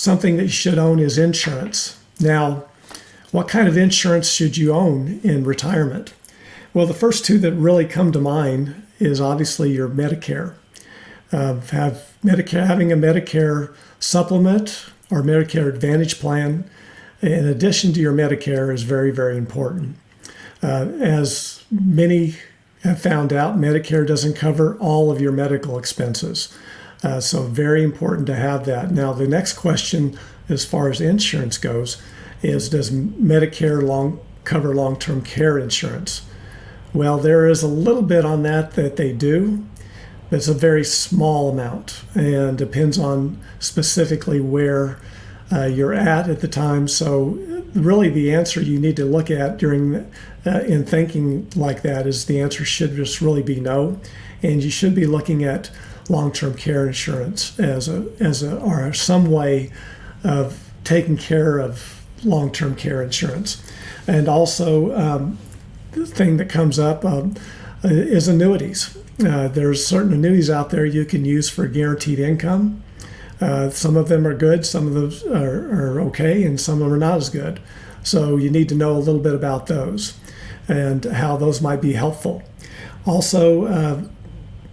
something that you should own is insurance. Now, what kind of insurance should you own in retirement? Well, the first two that really come to mind is obviously your Medicare. Having a Medicare supplement or Medicare Advantage plan in addition to your Medicare is very, very important. As many have found out, Medicare doesn't cover all of your medical expenses. So very important to have that. Now, the next question as far as insurance goes is, does Medicare cover long-term care insurance? Well, there is a little bit on that they do. It's a very small amount and depends on specifically where you're at the time. So really the answer you need to look at in thinking like that is the answer should just really be no. And you should be looking at long-term care insurance as or some way of taking care of long-term care insurance. And also the thing that comes up is annuities. There's certain annuities out there you can use for guaranteed income. Some of them are good, some of those are okay, and some of them are not as good. So you need to know a little bit about those and how those might be helpful. Also,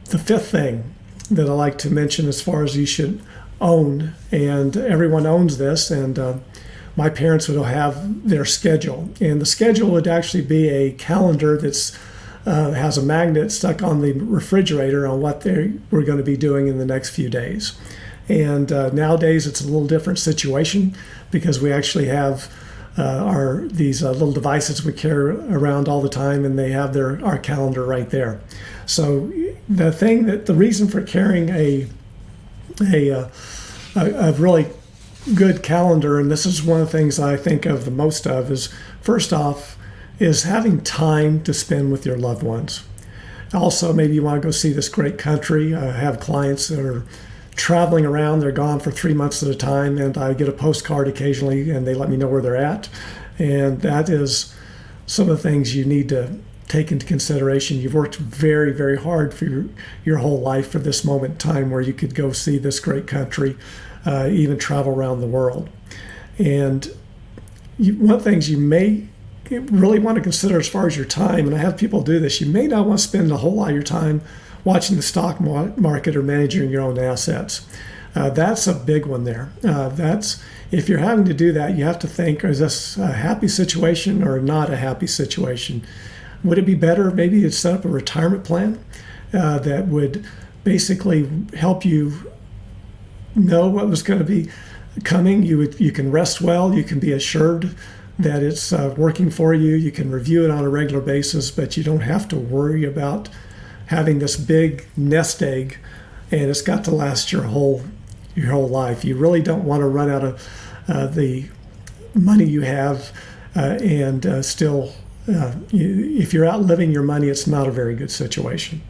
the fifth thing that I like to mention as far as you should own, and everyone owns this, and my parents would have their schedule. And the schedule would actually be a calendar that's has a magnet stuck on the refrigerator on what we're going to be doing in the next few days. And nowadays it's a little different situation because we actually have these little devices we carry around all the time, and they have our calendar right there. So the reason for carrying a really good calendar, and this is one of the things I think of the most of, is first off is having time to spend with your loved ones. Also, maybe you want to go see this great country. I have clients that are traveling around. They're gone for 3 months at a time, and I get a postcard occasionally, and they let me know where they're at. And that is some of the things you need to take into consideration. You've worked very, very hard for your whole life for this moment in time where you could go see this great country, even travel around the world. And one of the things you may really want to consider as far as your time, and I have people do this, you may not want to spend a whole lot of your time watching the stock market or managing your own assets. That's a big one there. If you're having to do that, you have to think, is this a happy situation or not a happy situation? Would it be better maybe to set up a retirement plan that would basically help you know what was going to be coming? You can rest well, you can be assured that it's working for you, you can review it on a regular basis, but you don't have to worry about having this big nest egg and it's got to last your whole life. You really don't want to run out of the money you have and still if you're outliving your money, it's not a very good situation.